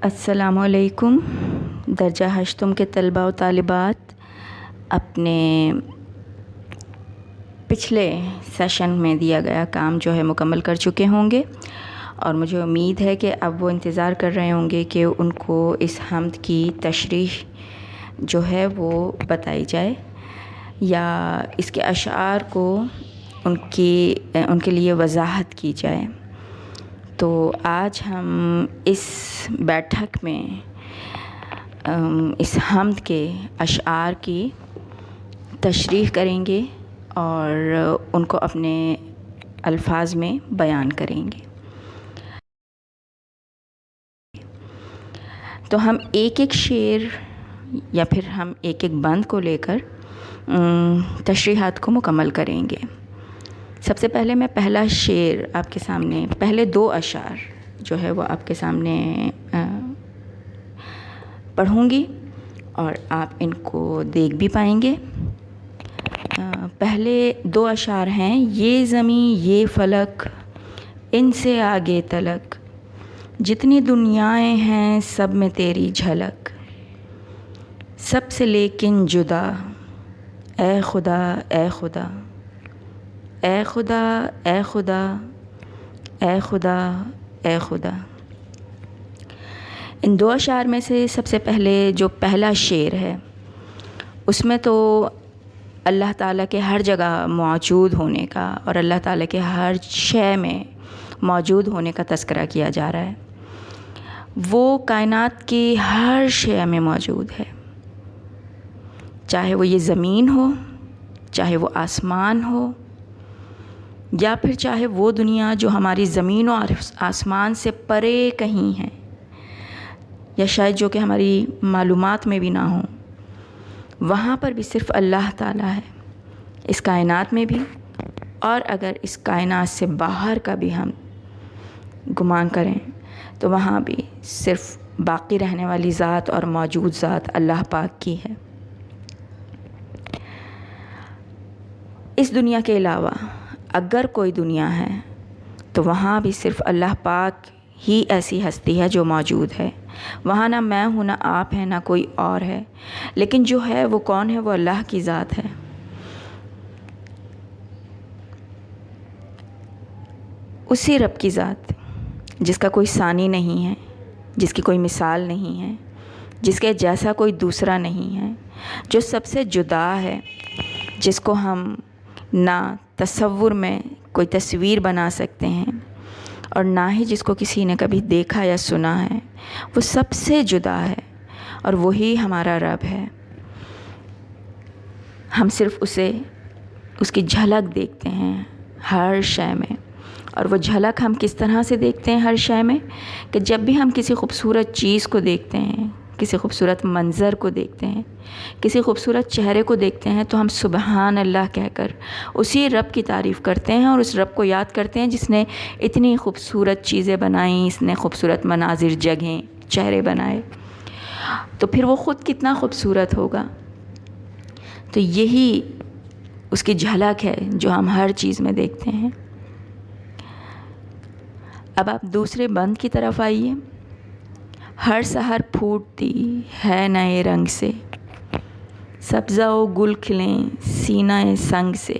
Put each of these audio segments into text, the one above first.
السلام علیکم درجہ ہشتم کے طلباء و طالبات اپنے پچھلے سیشن میں دیا گیا کام جو ہے مکمل کر چکے ہوں گے، اور مجھے امید ہے کہ اب وہ انتظار کر رہے ہوں گے کہ ان کو اس حمد کی تشریح جو ہے وہ بتائی جائے یا اس کے اشعار کو ان کے لیے وضاحت کی جائے۔ تو آج ہم اس بیٹھک میں اس حمد کے اشعار کی تشریح کریں گے اور ان کو اپنے الفاظ میں بیان کریں گے۔ تو ہم ایک ایک شعر یا پھر ہم ایک ایک بند کو لے کر تشریحات کو مکمل کریں گے۔ سب سے پہلے میں پہلا شعر آپ کے سامنے، پہلے دو اشعار جو ہے وہ آپ کے سامنے پڑھوں گی اور آپ ان کو دیکھ بھی پائیں گے۔ پہلے دو اشعار ہیں: یہ زمیں یہ فلک ان سے آگے تلک، جتنی دنیائیں ہیں سب میں تیری جھلک، سب سے لیکن جدا اے خدا اے خدا، اے خدا اے خدا، اے خدا اے خدا۔ ان دو اشعار میں سے سب سے پہلے جو پہلا شعر ہے اس میں تو اللہ تعالیٰ کے ہر جگہ موجود ہونے کا اور اللہ تعالیٰ کے ہر شے میں موجود ہونے کا تذکرہ کیا جا رہا ہے۔ وہ کائنات کی ہر شے میں موجود ہے، چاہے وہ یہ زمین ہو، چاہے وہ آسمان ہو، یا پھر چاہے وہ دنیا جو ہماری زمین و آسمان سے پرے کہیں ہے، یا شاید جو کہ ہماری معلومات میں بھی نہ ہوں، وہاں پر بھی صرف اللہ تعالیٰ ہے، اس کائنات میں بھی، اور اگر اس کائنات سے باہر کا بھی ہم گمان کریں تو وہاں بھی صرف باقی رہنے والی ذات اور موجود ذات اللہ پاک کی ہے۔ اس دنیا کے علاوہ اگر کوئی دنیا ہے تو وہاں بھی صرف اللہ پاک ہی ایسی ہستی ہے جو موجود ہے۔ وہاں نہ میں ہوں، نہ آپ ہیں، نہ کوئی اور ہے، لیکن جو ہے وہ کون ہے؟ وہ اللہ کی ذات ہے۔ اسی رب کی ذات جس کا کوئی ثانی نہیں ہے، جس کی کوئی مثال نہیں ہے، جس کے جیسا کوئی دوسرا نہیں ہے، جو سب سے جدا ہے، جس کو ہم نہ تصور میں کوئی تصویر بنا سکتے ہیں اور نہ ہی جس کو کسی نے کبھی دیکھا یا سنا ہے، وہ سب سے جدا ہے اور وہی ہمارا رب ہے۔ ہم صرف اس کی جھلک دیکھتے ہیں ہر شے میں، اور وہ جھلک ہم کس طرح سے دیکھتے ہیں ہر شے میں کہ جب بھی ہم کسی خوبصورت چیز کو دیکھتے ہیں، کسی خوبصورت منظر کو دیکھتے ہیں، کسی خوبصورت چہرے کو دیکھتے ہیں تو ہم سبحان اللہ کہہ کر اسی رب کی تعریف کرتے ہیں اور اس رب کو یاد کرتے ہیں جس نے اتنی خوبصورت چیزیں بنائیں، اس نے خوبصورت مناظر، جگہیں، چہرے بنائے، تو پھر وہ خود کتنا خوبصورت ہوگا۔ تو یہی اس کی جھلک ہے جو ہم ہر چیز میں دیکھتے ہیں۔ اب آپ دوسرے بند کی طرف آئیے۔ ہر سحر پھوٹتی ہے نئے رنگ سے، سبزہ و گل کھلیں سینہ سنگ سے۔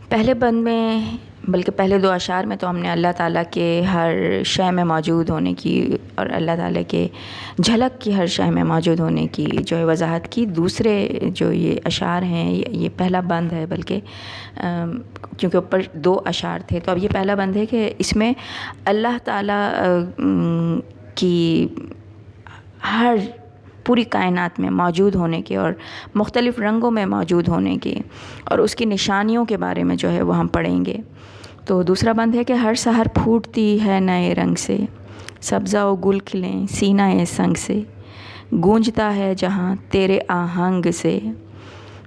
پہلے بند میں، بلکہ پہلے دو اشعار میں تو ہم نے اللہ تعالیٰ کے ہر شے میں موجود ہونے کی اور اللہ تعالیٰ کے جھلک کی ہر شے میں موجود ہونے کی جو ہے وضاحت کی. دوسرے جو یہ اشعار ہیں یہ پہلا بند ہے، بلکہ کیونکہ اوپر دو اشعار تھے تو اب یہ پہلا بند ہے کہ اس میں اللہ تعالیٰ کی ہر پوری کائنات میں موجود ہونے کے اور مختلف رنگوں میں موجود ہونے کے اور اس کی نشانیوں کے بارے میں جو ہے وہ ہم پڑھیں گے. تو دوسرا بند ہے کہ ہر سحر پھوٹتی ہے نئے رنگ سے، سبزہ و گل کھلیں سینہ سنگ سے، گونجتا ہے جہاں تیرے آہنگ سے،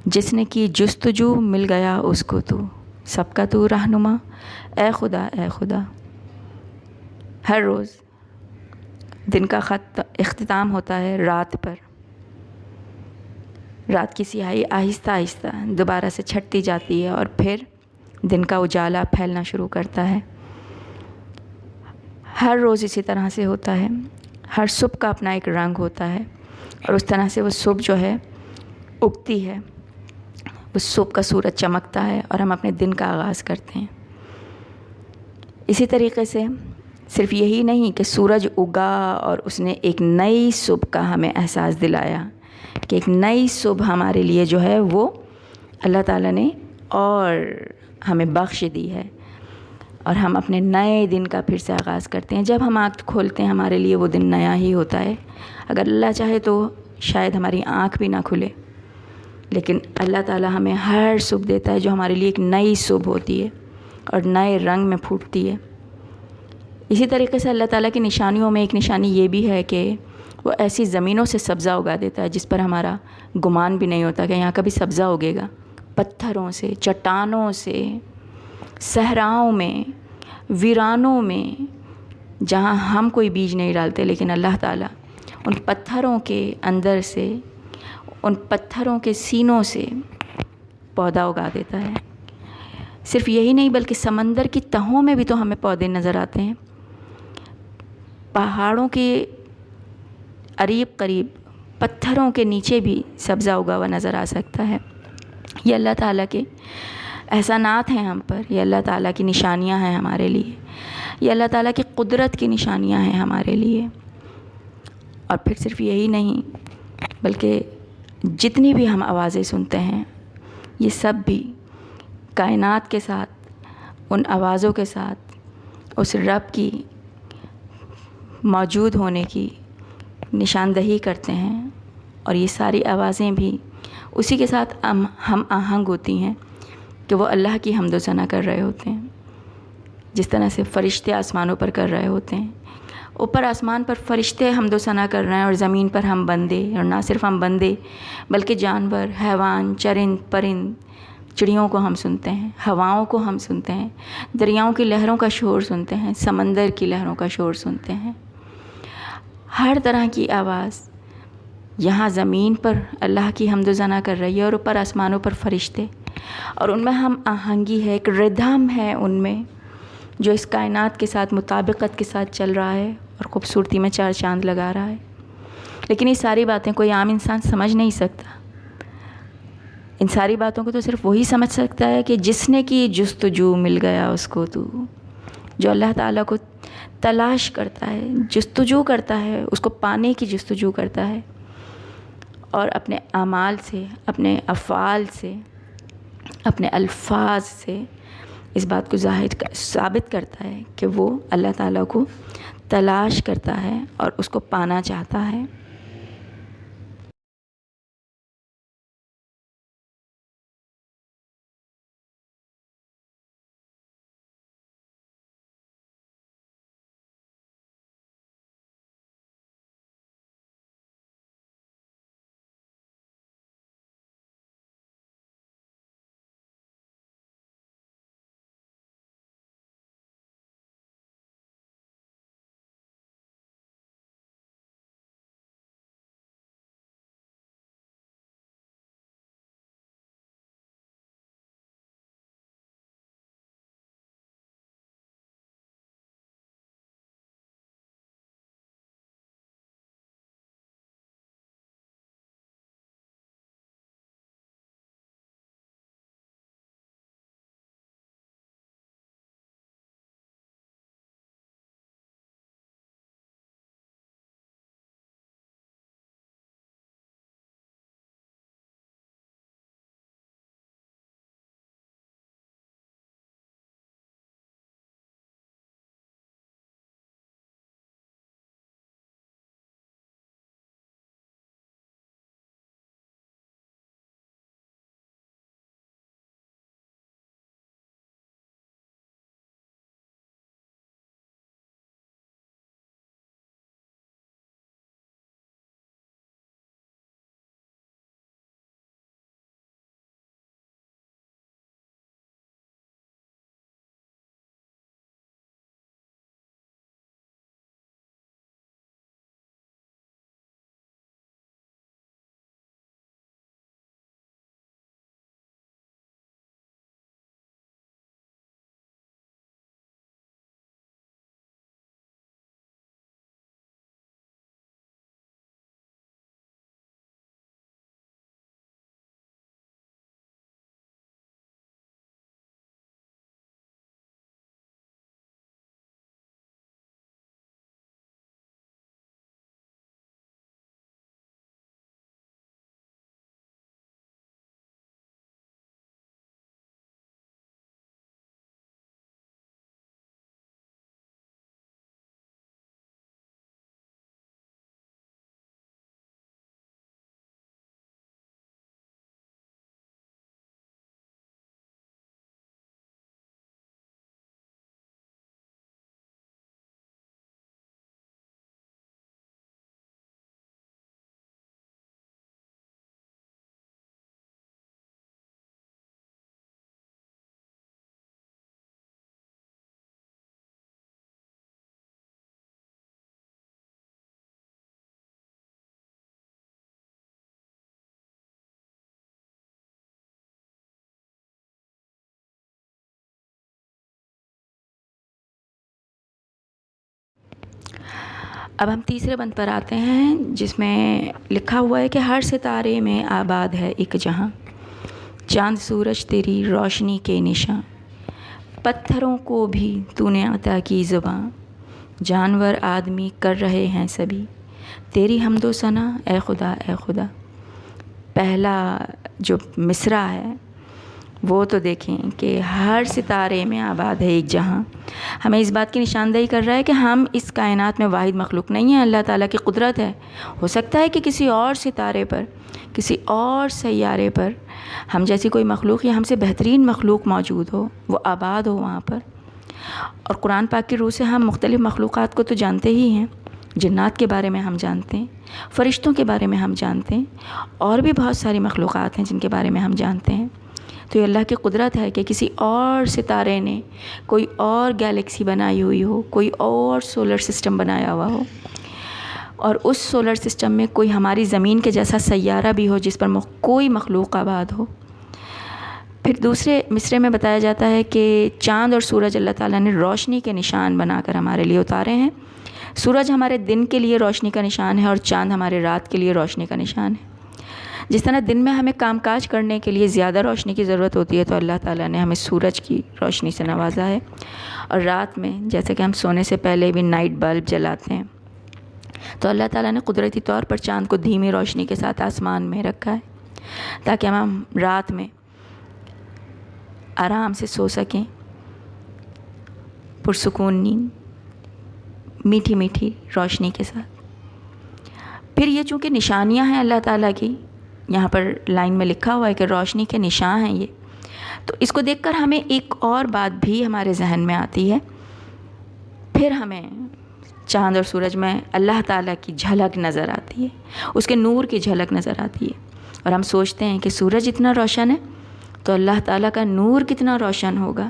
جس نے کی جستجو مل گیا اس کو تو، سب کا تو رہنما اے خدا اے خدا. ہر روز دن کا اختتام ہوتا ہے رات پر. رات کی سیاہی آہستہ آہستہ دوبارہ سے چھٹتی جاتی ہے اور پھر دن کا اجالا پھیلنا شروع کرتا ہے. ہر روز اسی طرح سے ہوتا ہے. ہر صبح کا اپنا ایک رنگ ہوتا ہے اور اس طرح سے وہ صبح جو ہے اگتی ہے. اس صبح کا سورج چمکتا ہے اور ہم اپنے دن کا آغاز کرتے ہیں. اسی طریقے سے صرف یہی نہیں کہ سورج اگا اور اس نے ایک نئی صبح کا ہمیں احساس دلایا کہ ایک نئی صبح ہمارے لیے جو ہے وہ اللہ تعالیٰ نے اور ہمیں بخش دی ہے اور ہم اپنے نئے دن کا پھر سے آغاز کرتے ہیں. جب ہم آنکھ کھولتے ہیں ہمارے لیے وہ دن نیا ہی ہوتا ہے. اگر اللہ چاہے تو شاید ہماری آنکھ بھی نہ کھلے، لیکن اللہ تعالیٰ ہمیں ہر صبح دیتا ہے جو ہمارے لیے ایک نئی صبح ہوتی ہے اور نئے رنگ میں پھوٹتی ہے. اسی طریقے سے اللہ تعالیٰ کی نشانیوں میں ایک نشانی یہ بھی ہے کہ وہ ایسی زمینوں سے سبزہ اگا دیتا ہے جس پر ہمارا گمان بھی نہیں ہوتا کہ یہاں کبھی سبزہ اگے گا. پتھروں سے، چٹانوں سے، صحراؤں میں، ویرانوں میں، جہاں ہم کوئی بیج نہیں ڈالتے لیکن اللہ تعالیٰ ان پتھروں کے اندر سے، ان پتھروں کے سینوں سے پودا اگا دیتا ہے. صرف یہی نہیں بلکہ سمندر کی تہوں میں بھی تو ہمیں پودے نظر آتے ہیں. پہاڑوں کے قریب قریب پتھروں کے نیچے بھی سبزہ اگا ہوا نظر آ سکتا ہے. یہ اللہ تعالیٰ کے احسانات ہیں ہم پر، یہ اللہ تعالیٰ کی نشانیاں ہیں ہمارے لیے، یہ اللہ تعالیٰ کی قدرت کی نشانیاں ہیں ہمارے لیے. اور پھر صرف یہی نہیں بلکہ جتنی بھی ہم آوازیں سنتے ہیں یہ سب بھی کائنات کے ساتھ، ان آوازوں کے ساتھ اس رب کی موجود ہونے کی نشاندہی کرتے ہیں. اور یہ ساری آوازیں بھی اسی کے ساتھ ہم آہنگ ہوتی ہیں کہ وہ اللہ کی حمد و ثنا کر رہے ہوتے ہیں، جس طرح سے فرشتے آسمانوں پر کر رہے ہوتے ہیں. اوپر آسمان پر فرشتے حمد و ثنا کر رہے ہیں اور زمین پر ہم بندے، اور نہ صرف ہم بندے بلکہ جانور، حیوان، چرند پرند، چڑیوں کو ہم سنتے ہیں، ہواؤں کو ہم سنتے ہیں، دریاؤں کی لہروں کا شور سنتے ہیں، سمندر کی لہروں کا شور سنتے ہیں. ہر طرح کی آواز یہاں زمین پر اللہ کی حمد و ثنا کر رہی ہے اور اوپر آسمانوں پر فرشتے، اور ان میں ہم آہنگی ہے، ایک ردھم ہے ان میں جو اس کائنات کے ساتھ مطابقت کے ساتھ چل رہا ہے اور خوبصورتی میں چار چاند لگا رہا ہے. لیکن یہ ساری باتیں کوئی عام انسان سمجھ نہیں سکتا. ان ساری باتوں کو تو صرف وہی سمجھ سکتا ہے کہ جس نے کی جستجو مل گیا اس کو تو، جو اللہ تعالیٰ کو تلاش کرتا ہے، جستجو کرتا ہے، اس کو پانے کی جستجو کرتا ہے اور اپنے اعمال سے، اپنے افعال سے، اپنے الفاظ سے اس بات کو ثابت کرتا ہے کہ وہ اللہ تعالیٰ کو تلاش کرتا ہے اور اس کو پانا چاہتا ہے. اب ہم تیسرے بند پر آتے ہیں جس میں لکھا ہوا ہے کہ ہر ستارے میں آباد ہے ایک جہاں، چاند سورج تیری روشنی کے نشاں، پتھروں کو بھی تو نے عطا کی زباں، جانور آدمی کر رہے ہیں سبھی تیری حمد و ثنا اے خدا اے خدا۔ پہلا جو مصرع ہے وہ تو دیکھیں کہ ہر ستارے میں آباد ہے ایک جہاں، ہمیں اس بات کی نشاندہی کر رہا ہے کہ ہم اس کائنات میں واحد مخلوق نہیں ہیں، اللہ تعالیٰ کی قدرت ہے۔ ہو سکتا ہے کہ کسی اور ستارے پر، کسی اور سیارے پر ہم جیسی کوئی مخلوق یا ہم سے بہترین مخلوق موجود ہو، وہ آباد ہو وہاں پر۔ اور قرآن پاک کی روح سے ہم مختلف مخلوقات کو تو جانتے ہی ہیں، جنات کے بارے میں ہم جانتے ہیں، فرشتوں کے بارے میں ہم جانتے ہیں، اور بھی بہت ساری مخلوقات ہیں جن کے بارے میں ہم جانتے ہیں۔ تو یہ اللہ کی قدرت ہے کہ کسی اور ستارے نے کوئی اور گیلیکسی بنائی ہوئی ہو، کوئی اور سولر سسٹم بنایا ہوا ہو، اور اس سولر سسٹم میں کوئی ہماری زمین کے جیسا سیارہ بھی ہو جس پر کوئی مخلوق آباد ہو۔ پھر دوسرے مصرعے میں بتایا جاتا ہے کہ چاند اور سورج اللہ تعالیٰ نے روشنی کے نشان بنا کر ہمارے لیے اتارے ہیں۔ سورج ہمارے دن کے لیے روشنی کا نشان ہے اور چاند ہمارے رات کے لیے روشنی کا نشان ہے۔ جس طرح دن میں ہمیں کام کاج کرنے کے لیے زیادہ روشنی کی ضرورت ہوتی ہے، تو اللہ تعالیٰ نے ہمیں سورج کی روشنی سے نوازا ہے، اور رات میں جیسے کہ ہم سونے سے پہلے بھی نائٹ بلب جلاتے ہیں، تو اللہ تعالیٰ نے قدرتی طور پر چاند کو دھیمی روشنی کے ساتھ آسمان میں رکھا ہے تاکہ ہم رات میں آرام سے سو سکیں، پرسکون نیند، میٹھی میٹھی روشنی کے ساتھ۔ پھر یہ چونکہ نشانیاں ہیں اللہ تعالیٰ کی، یہاں پر لائن میں لکھا ہوا ہے کہ روشنی کے نشان ہیں یہ، تو اس کو دیکھ کر ہمیں ایک اور بات بھی ہمارے ذہن میں آتی ہے۔ پھر ہمیں چاند اور سورج میں اللہ تعالیٰ کی جھلک نظر آتی ہے، اس کے نور کی جھلک نظر آتی ہے، اور ہم سوچتے ہیں کہ سورج اتنا روشن ہے تو اللہ تعالیٰ کا نور کتنا روشن ہوگا،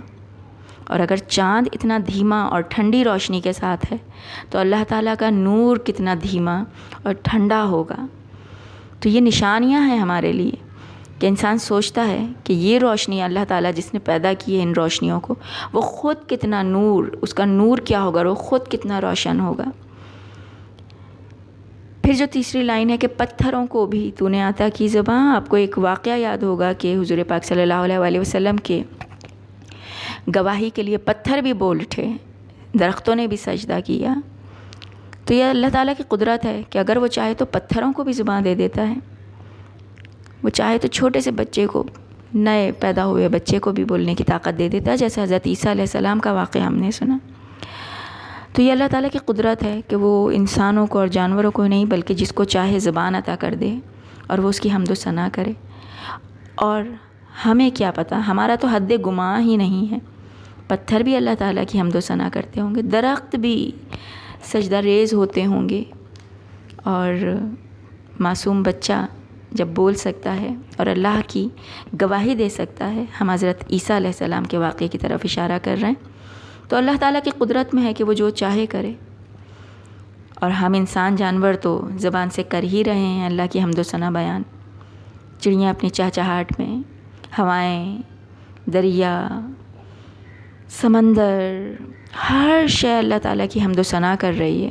اور اگر چاند اتنا دھیما اور ٹھنڈی روشنی کے ساتھ ہے تو اللہ تعالیٰ کا نور کتنا دھیما اور ٹھنڈا ہوگا۔ تو یہ نشانیاں ہیں ہمارے لیے کہ انسان سوچتا ہے کہ یہ روشنی اللہ تعالیٰ جس نے پیدا کی ہے ان روشنیوں کو، وہ خود کتنا نور، اس کا نور کیا ہوگا، وہ خود کتنا روشن ہوگا۔ پھر جو تیسری لائن ہے کہ پتھروں کو بھی تو نے عطا کی زباں، آپ کو ایک واقعہ یاد ہوگا کہ حضور پاک صلی اللہ علیہ وآلہ وسلم کے گواہی کے لیے پتھر بھی بول اٹھے، درختوں نے بھی سجدہ کیا۔ تو یہ اللہ تعالیٰ کی قدرت ہے کہ اگر وہ چاہے تو پتھروں کو بھی زبان دے دیتا ہے، وہ چاہے تو چھوٹے سے بچے کو، نئے پیدا ہوئے بچے کو بھی بولنے کی طاقت دے دیتا ہے، جیسے حضرت عیسیٰ علیہ السلام کا واقعہ ہم نے سنا۔ تو یہ اللہ تعالیٰ کی قدرت ہے کہ وہ انسانوں کو اور جانوروں کو نہیں بلکہ جس کو چاہے زبان عطا کر دے اور وہ اس کی حمد و ثنا کرے۔ اور ہمیں کیا پتہ، ہمارا تو حد گماں ہی نہیں ہے، پتھر بھی اللہ تعالیٰ کی حمد و ثنا کرتے ہوں گے، درخت بھی سجدہ ریز ہوتے ہوں گے، اور معصوم بچہ جب بول سکتا ہے اور اللہ کی گواہی دے سکتا ہے، ہم حضرت عیسیٰ علیہ السلام کے واقعے کی طرف اشارہ کر رہے ہیں، تو اللہ تعالیٰ کی قدرت میں ہے کہ وہ جو چاہے کرے، اور ہم انسان جانور تو زبان سے کر ہی رہے ہیں اللہ کی حمد و ثنا بیان۔ چڑیاں اپنی چہچہاہٹ میں، ہوائیں، دریا، سمندر، ہر شے اللہ تعالیٰ کی حمد و ثنا کر رہی ہے۔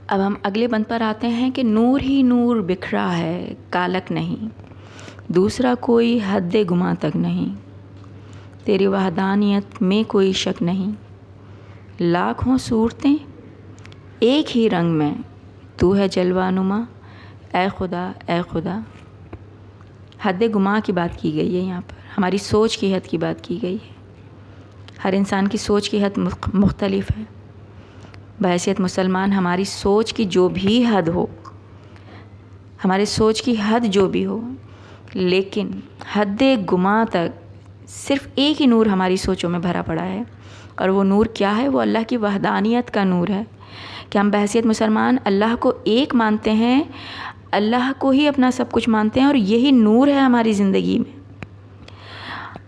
اب ہم اگلے بند پر آتے ہیں کہ نور ہی نور بکھرا ہے کالک نہیں، دوسرا کوئی حد گماں تک نہیں، تیری وحدانیت میں کوئی شک نہیں، لاکھوں صورتیں ایک ہی رنگ میں، تو ہے جلوہ نما، اے خدا اے خدا۔ حد گماں کی بات کی گئی ہے یہاں پر، ہماری سوچ کی حد کی بات کی گئی ہے۔ ہر انسان کی سوچ کی حد مختلف ہے۔ بحیثیت مسلمان ہماری سوچ کی جو بھی حد ہو، ہمارے سوچ کی حد جو بھی ہو، لیکن حد گماں تک صرف ایک ہی نور ہماری سوچوں میں بھرا پڑا ہے، اور وہ نور کیا ہے؟ وہ اللہ کی وحدانیت کا نور ہے کہ ہم بحیثیت مسلمان اللہ کو ایک مانتے ہیں، اللہ کو ہی اپنا سب کچھ مانتے ہیں، اور یہی نور ہے ہماری زندگی میں۔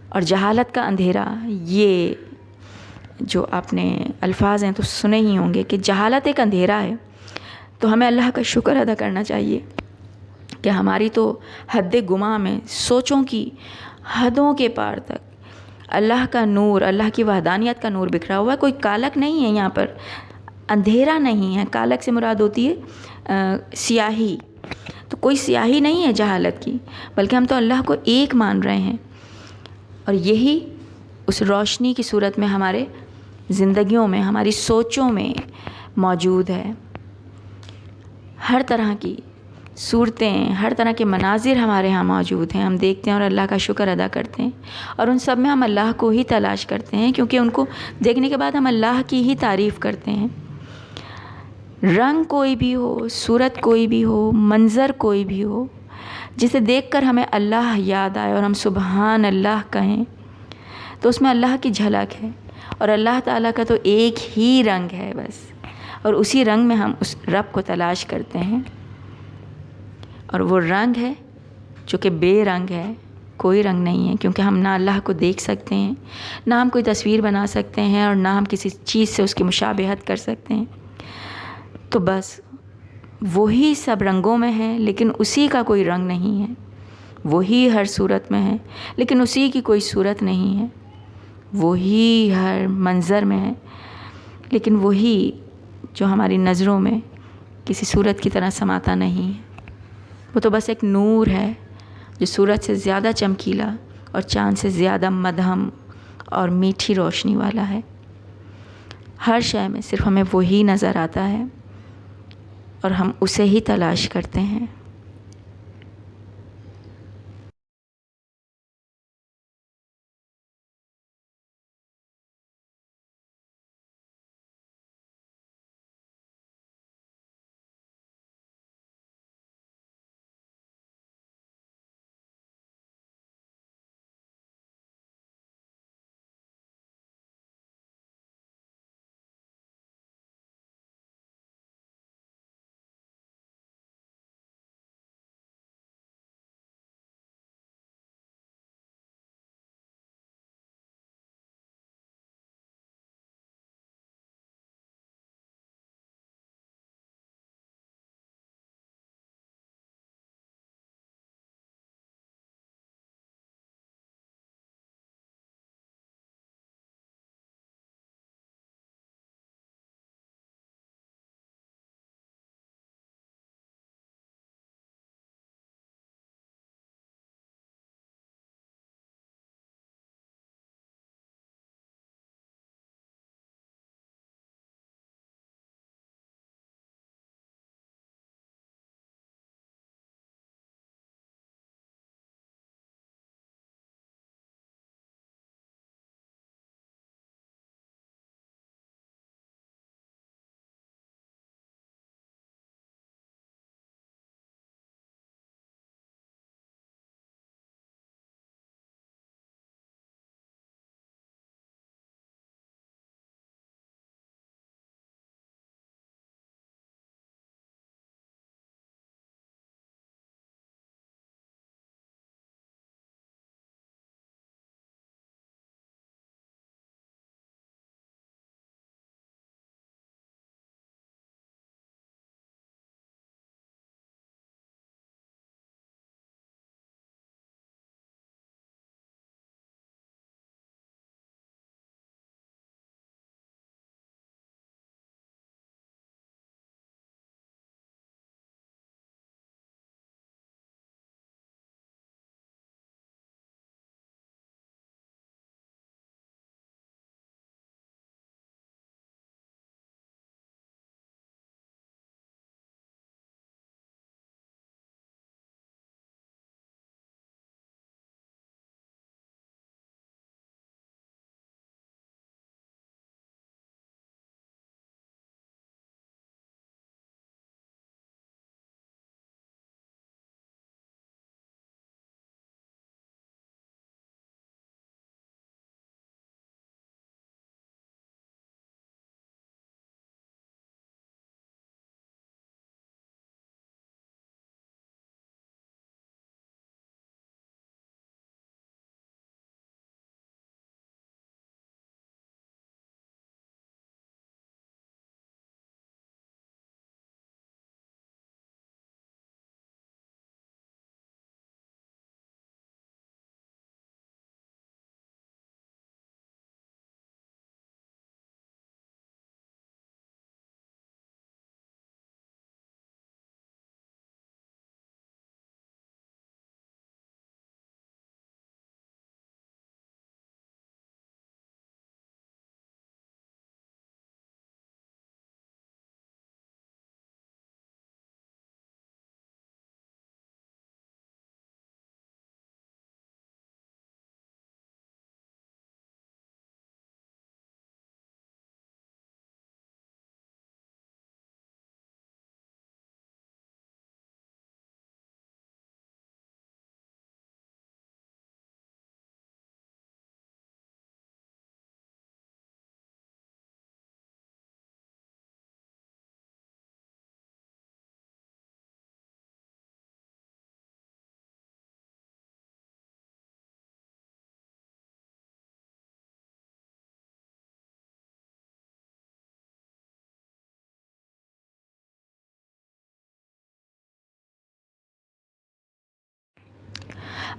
اور جہالت کا اندھیرا، یہ جو آپ نے الفاظ ہیں تو سنے ہی ہوں گے کہ جہالت ایک اندھیرا ہے، تو ہمیں اللہ کا شکر ادا کرنا چاہیے کہ ہماری تو حد گماں میں سوچوں کی حدوں کے پار تک اللہ کا نور، اللہ کی وحدانیت کا نور بکھرا ہوا ہے۔ کوئی کالک نہیں ہے یہاں پر، اندھیرا نہیں ہے۔ کالک سے مراد ہوتی ہے سیاہی، تو کوئی سیاہی نہیں ہے جہالت کی، بلکہ ہم تو اللہ کو ایک مان رہے ہیں، اور یہی اس روشنی کی صورت میں ہمارے زندگیوں میں، ہماری سوچوں میں موجود ہے۔ ہر طرح کی صورتیں، ہر طرح کے مناظر ہمارے ہاں موجود ہیں، ہم دیکھتے ہیں اور اللہ کا شکر ادا کرتے ہیں، اور ان سب میں ہم اللہ کو ہی تلاش کرتے ہیں، کیونکہ ان کو دیکھنے کے بعد ہم اللہ کی ہی تعریف کرتے ہیں۔ رنگ کوئی بھی ہو، صورت کوئی بھی ہو، منظر کوئی بھی ہو، جسے دیکھ کر ہمیں اللہ یاد آئے اور ہم سبحان اللہ کہیں، تو اس میں اللہ کی جھلک ہے، اور اللہ تعالیٰ کا تو ایک ہی رنگ ہے بس، اور اسی رنگ میں ہم اس رب کو تلاش کرتے ہیں، اور وہ رنگ ہے جو کہ بے رنگ ہے، کوئی رنگ نہیں ہے، کیونکہ ہم نہ اللہ کو دیکھ سکتے ہیں، نہ ہم کوئی تصویر بنا سکتے ہیں، اور نہ ہم کسی چیز سے اس کی مشابہت کر سکتے ہیں۔ تو بس وہی سب رنگوں میں ہے، لیکن اسی کا کوئی رنگ نہیں ہے، وہی ہر صورت میں ہے، لیکن اسی کی کوئی صورت نہیں ہے، وہی ہر منظر میں ہے، لیکن وہی جو ہماری نظروں میں کسی صورت کی طرح سماتا نہیں ہے۔ وہ تو بس ایک نور ہے جو سورج سے زیادہ چمکیلا اور چاند سے زیادہ مدھم اور میٹھی روشنی والا ہے۔ ہر شے میں صرف ہمیں وہی نظر آتا ہے، اور ہم اسے ہی تلاش کرتے ہیں۔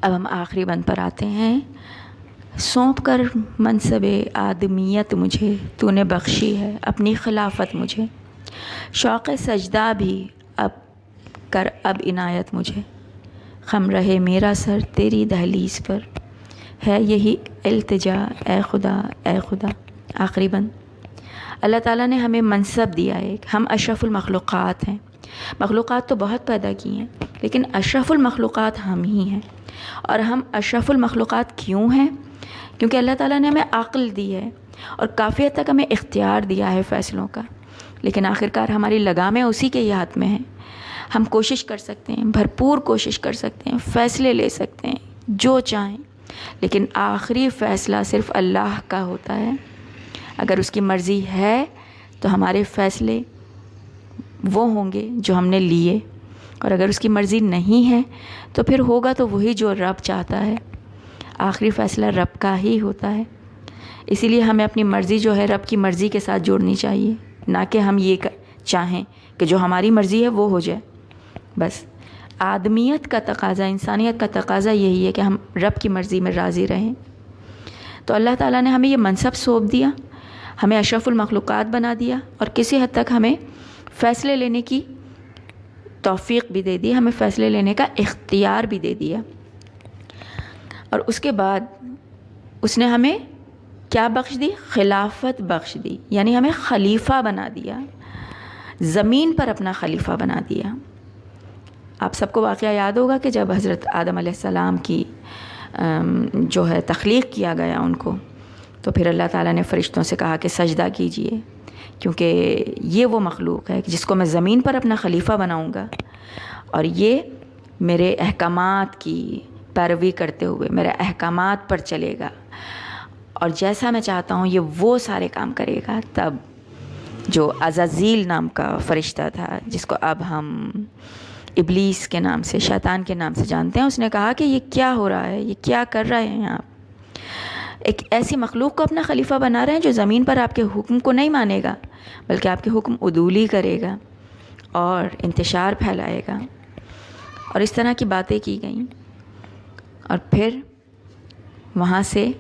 اب ہم آخری بند پر آتے ہیں. سونپ کر منصب آدمیت مجھے تو نے بخشی ہے اپنی خلافت مجھے. شوق سجدہ بھی اب کر اب عنایت مجھے. خم رہے میرا سر تیری دہلیز پر ہے یہی التجا اے خدا اے خدا. آخری بند. اللہ تعالیٰ نے ہمیں منصب دیا ہے. ہم اشرف المخلوقات ہیں. مخلوقات تو بہت پیدا کی ہیں لیکن اشرف المخلوقات ہم ہی ہیں. اور ہم اشرف المخلوقات کیوں ہیں؟ کیونکہ اللہ تعالیٰ نے ہمیں عقل دی ہے اور کافی حد تک ہمیں اختیار دیا ہے فیصلوں کا. لیکن آخرکار ہماری لگامیں اسی کے ہی ہاتھ میں ہیں. ہم کوشش کر سکتے ہیں، بھرپور کوشش کر سکتے ہیں، فیصلے لے سکتے ہیں جو چاہیں، لیکن آخری فیصلہ صرف اللہ کا ہوتا ہے. اگر اس کی مرضی ہے تو ہمارے فیصلے وہ ہوں گے جو ہم نے لیے، اور اگر اس کی مرضی نہیں ہے تو پھر ہوگا تو وہی جو رب چاہتا ہے. آخری فیصلہ رب کا ہی ہوتا ہے. اسی لیے ہمیں اپنی مرضی جو ہے رب کی مرضی کے ساتھ جوڑنی چاہیے، نہ کہ ہم یہ چاہیں کہ جو ہماری مرضی ہے وہ ہو جائے. بس آدمیت کا تقاضا، انسانیت کا تقاضا یہی ہے کہ ہم رب کی مرضی میں راضی رہیں. تو اللہ تعالیٰ نے ہمیں یہ منصب سونپ دیا، ہمیں اشرف المخلوقات بنا دیا، اور کسی حد تک ہمیں فیصلے لینے کی توفیق بھی دے دی، ہمیں فیصلے لینے کا اختیار بھی دے دیا. اور اس کے بعد اس نے ہمیں کیا بخش دی؟ خلافت بخش دی. یعنی ہمیں خلیفہ بنا دیا، زمین پر اپنا خلیفہ بنا دیا. آپ سب کو واقعہ یاد ہوگا کہ جب حضرت آدم علیہ السلام کی جو ہے تخلیق کیا گیا ان کو، تو پھر اللہ تعالیٰ نے فرشتوں سے کہا کہ سجدہ کیجئے، کیونکہ یہ وہ مخلوق ہے جس کو میں زمین پر اپنا خلیفہ بناؤں گا، اور یہ میرے احکامات کی پیروی کرتے ہوئے میرے احکامات پر چلے گا، اور جیسا میں چاہتا ہوں یہ وہ سارے کام کرے گا. تب جو عزازیل نام کا فرشتہ تھا، جس کو اب ہم ابلیس کے نام سے، شیطان کے نام سے جانتے ہیں، اس نے کہا کہ یہ کیا ہو رہا ہے، یہ کیا کر رہے ہیں آپ؟ ایک ایسی مخلوق کو اپنا خلیفہ بنا رہے ہیں جو زمین پر آپ کے حکم کو نہیں مانے گا، بلکہ آپ کے حکم عدولی کرے گا اور انتشار پھیلائے گا. اور اس طرح کی باتیں کی گئیں. اور پھر وہاں سے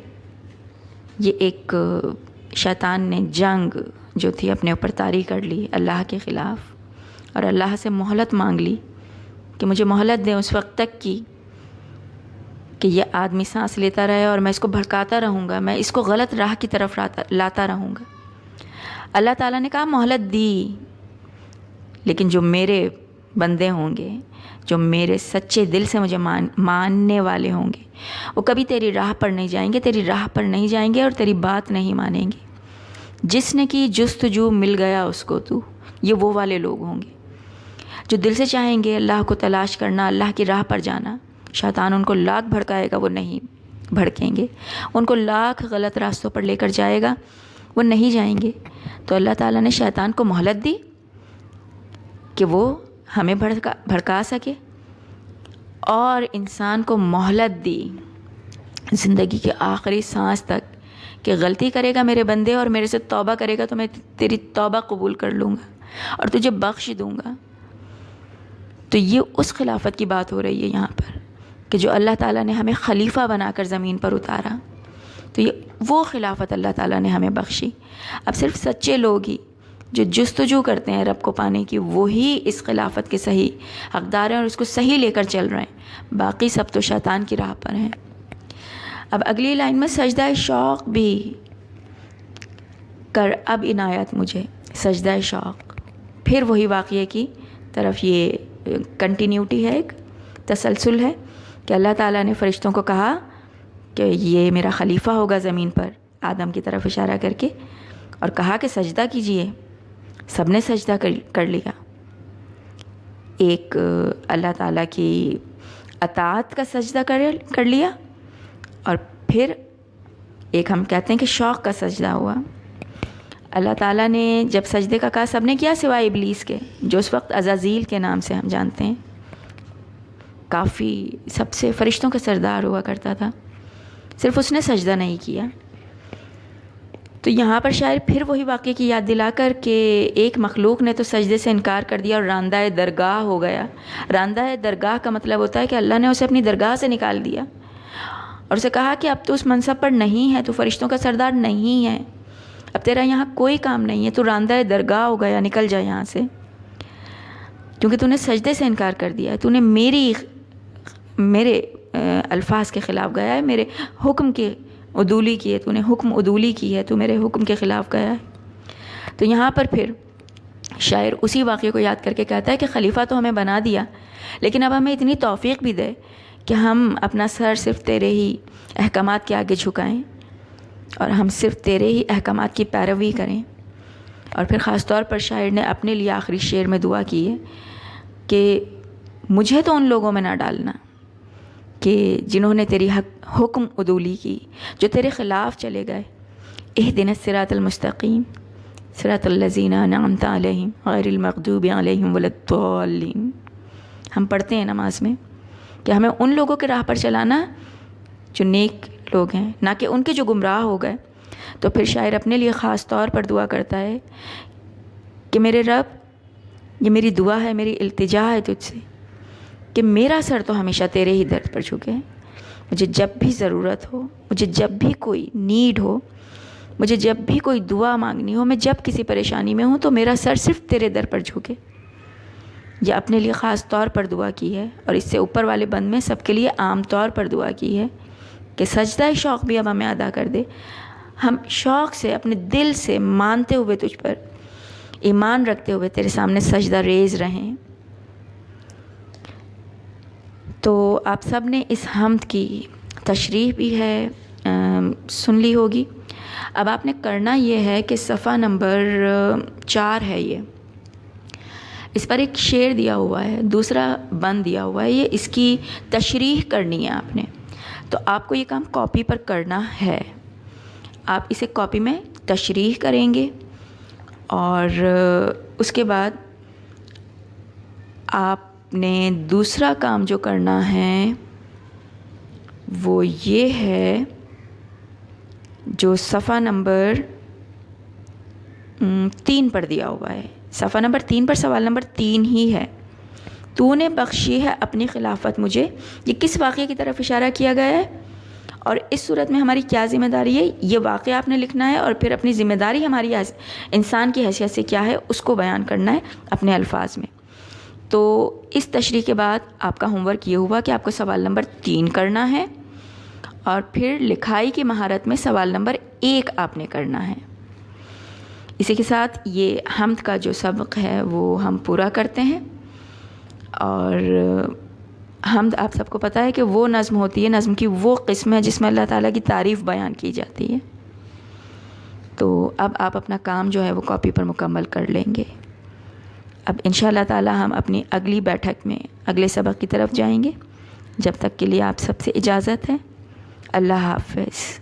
یہ ایک شیطان نے جنگ جو تھی اپنے اوپر طاری کر لی اللہ کے خلاف، اور اللہ سے مہلت مانگ لی کہ مجھے مہلت دیں اس وقت تک کی کہ یہ آدمی سانس لیتا رہے اور میں اس کو بھڑکاتا رہوں گا، میں اس کو غلط راہ کی طرف لاتا رہوں گا. اللہ تعالیٰ نے کہا مہلت دی، لیکن جو میرے بندے ہوں گے، جو میرے سچے دل سے مجھے ماننے والے ہوں گے، وہ کبھی تیری راہ پر نہیں جائیں گے، تیری راہ پر نہیں جائیں گے اور تیری بات نہیں مانیں گے. جس نے کی جستجو مل گیا اس کو تو، یہ وہ والے لوگ ہوں گے جو دل سے چاہیں گے اللہ کو تلاش کرنا، اللہ کی راہ پر جانا. شیطان ان کو لاکھ بھڑکائے گا وہ نہیں بھڑکیں گے، ان کو لاکھ غلط راستوں پر لے کر جائے گا وہ نہیں جائیں گے. تو اللہ تعالیٰ نے شیطان کو مہلت دی کہ وہ ہمیں بھڑکا سکے، اور انسان کو مہلت دی زندگی کے آخری سانس تک کہ غلطی کرے گا میرے بندے اور میرے سے توبہ کرے گا تو میں تیری توبہ قبول کر لوں گا اور تجھے بخش دوں گا. تو یہ اس خلافت کی بات ہو رہی ہے یہاں پر کہ جو اللہ تعالیٰ نے ہمیں خلیفہ بنا کر زمین پر اتارا. تو یہ وہ خلافت اللہ تعالیٰ نے ہمیں بخشی. اب صرف سچے لوگ ہی جو جستجو کرتے ہیں رب کو پانے کی، وہی اس خلافت کے صحیح حقدار ہیں اور اس کو صحیح لے کر چل رہے ہیں. باقی سب تو شیطان کی راہ پر ہیں. اب اگلی لائن میں سجدہ شوق بھی کر اب عنایت مجھے. سجدہ شوق پھر وہی واقعے کی طرف، یہ کنٹینیوٹی ہے، ایک تسلسل ہے کہ اللہ تعالیٰ نے فرشتوں کو کہا کہ یہ میرا خلیفہ ہوگا زمین پر، آدم کی طرف اشارہ کر کے، اور کہا کہ سجدہ کیجئے. سب نے سجدہ کر لیا. ایک اللہ تعالیٰ کی اطاعت کا سجدہ کر لیا، اور پھر ایک ہم کہتے ہیں کہ شوق کا سجدہ ہوا. اللہ تعالیٰ نے جب سجدے کا کہا سب نے کیا سوائے ابلیس کے، جو اس وقت عزازیل کے نام سے ہم جانتے ہیں، کافی سب سے فرشتوں کا سردار ہوا کرتا تھا. صرف اس نے سجدہ نہیں کیا. تو یہاں پر شاعر پھر وہی واقعے کی یاد دلا کر کہ ایک مخلوق نے تو سجدے سے انکار کر دیا اور راندہ درگاہ ہو گیا. راندہ درگاہ کا مطلب ہوتا ہے کہ اللہ نے اسے اپنی درگاہ سے نکال دیا اور اسے کہا کہ اب تو اس منصب پر نہیں ہے, تو فرشتوں کا سردار نہیں ہے, اب تیرا یہاں کوئی کام نہیں ہے, تو راندہ درگاہ ہو گیا, نکل جا یہاں سے, کیونکہ تو نے سجدے سے انکار کر دیا ہے, تو نے میرے الفاظ کے خلاف گیا ہے, میرے حکم کی عدولی کی ہے, تو نے حکم عدولی کی ہے, تو میرے حکم کے خلاف گیا ہے. تو یہاں پر پھر شاعر اسی واقعے کو یاد کر کے کہتا ہے کہ خلیفہ تو ہمیں بنا دیا, لیکن اب ہمیں اتنی توفیق بھی دے کہ ہم اپنا سر صرف تیرے ہی احکامات کے آگے جھکائیں اور ہم صرف تیرے ہی احکامات کی پیروی کریں. اور پھر خاص طور پر شاعر نے اپنے لیے آخری شعر میں دعا کی ہے کہ مجھے تو ان لوگوں میں نہ ڈالنا کہ جنہوں نے تیری حکم عدولی کی, جو تیرے خلاف چلے گئے. اہدنا الصراط المستقیم صراط الذین انعمت علیہم غیر المغضوب علیہم ولا الضالین. ہم پڑھتے ہیں نماز میں کہ ہمیں ان لوگوں کے راہ پر چلانا جو نیک لوگ ہیں, نہ کہ ان کے جو گمراہ ہو گئے. تو پھر شاعر اپنے لیے خاص طور پر دعا کرتا ہے کہ میرے رب, یہ میری دعا ہے, میری التجا ہے تجھ سے کہ میرا سر تو ہمیشہ تیرے ہی در پر جھکے. مجھے جب بھی ضرورت ہو, مجھے جب بھی کوئی نیڈ ہو, مجھے جب بھی کوئی دعا مانگنی ہو, میں جب کسی پریشانی میں ہوں تو میرا سر صرف تیرے در پر جھکے. یہ اپنے لیے خاص طور پر دعا کی ہے, اور اس سے اوپر والے بند میں سب کے لیے عام طور پر دعا کی ہے کہ سجدہ شوق بھی اب ہمیں ادا کر دے. ہم شوق سے اپنے دل سے مانتے ہوئے تجھ پر ایمان رکھتے ہوئے تیرے سامنے سجدہ ریز رہیں. تو آپ سب نے اس حمد کی تشریح بھی ہے سن لی ہوگی. اب آپ نے کرنا یہ ہے کہ صفحہ نمبر 4 ہے, یہ اس پر ایک شعر دیا ہوا ہے, دوسرا بند دیا ہوا ہے, یہ اس کی تشریح کرنی ہے آپ نے. تو آپ کو یہ کام کاپی پر کرنا ہے. آپ اسے کاپی میں تشریح کریں گے اور اس کے بعد آپ نے دوسرا کام جو کرنا ہے وہ یہ ہے جو صفحہ نمبر 3 پر دیا ہوا ہے. صفحہ نمبر 3 پر سوال نمبر 3 ہی ہے. تو نے بخشی ہے اپنی خلافت مجھے. یہ کس واقعے کی طرف اشارہ کیا گیا ہے اور اس صورت میں ہماری کیا ذمہ داری ہے, یہ واقعہ آپ نے لکھنا ہے, اور پھر اپنی ذمہ داری ہماری انسان کی حیثیت سے کیا ہے اس کو بیان کرنا ہے اپنے الفاظ میں. تو اس تشریح کے بعد آپ کا ہوم ورک یہ ہوا کہ آپ کو سوال نمبر 3 کرنا ہے, اور پھر لکھائی کی مہارت میں سوال نمبر 1 آپ نے کرنا ہے. اسی کے ساتھ یہ حمد کا جو سبق ہے وہ ہم پورا کرتے ہیں. اور حمد آپ سب کو پتہ ہے کہ وہ نظم ہوتی ہے, نظم کی وہ قسم ہے جس میں اللہ تعالیٰ کی تعریف بیان کی جاتی ہے. تو اب آپ اپنا کام جو ہے وہ کاپی پر مکمل کر لیں گے. اب انشاءاللہ تعالیٰ ہم اپنی اگلی بیٹھک میں اگلے سبق کی طرف جائیں گے. جب تک کے لیے آپ سب سے اجازت ہے. اللہ حافظ.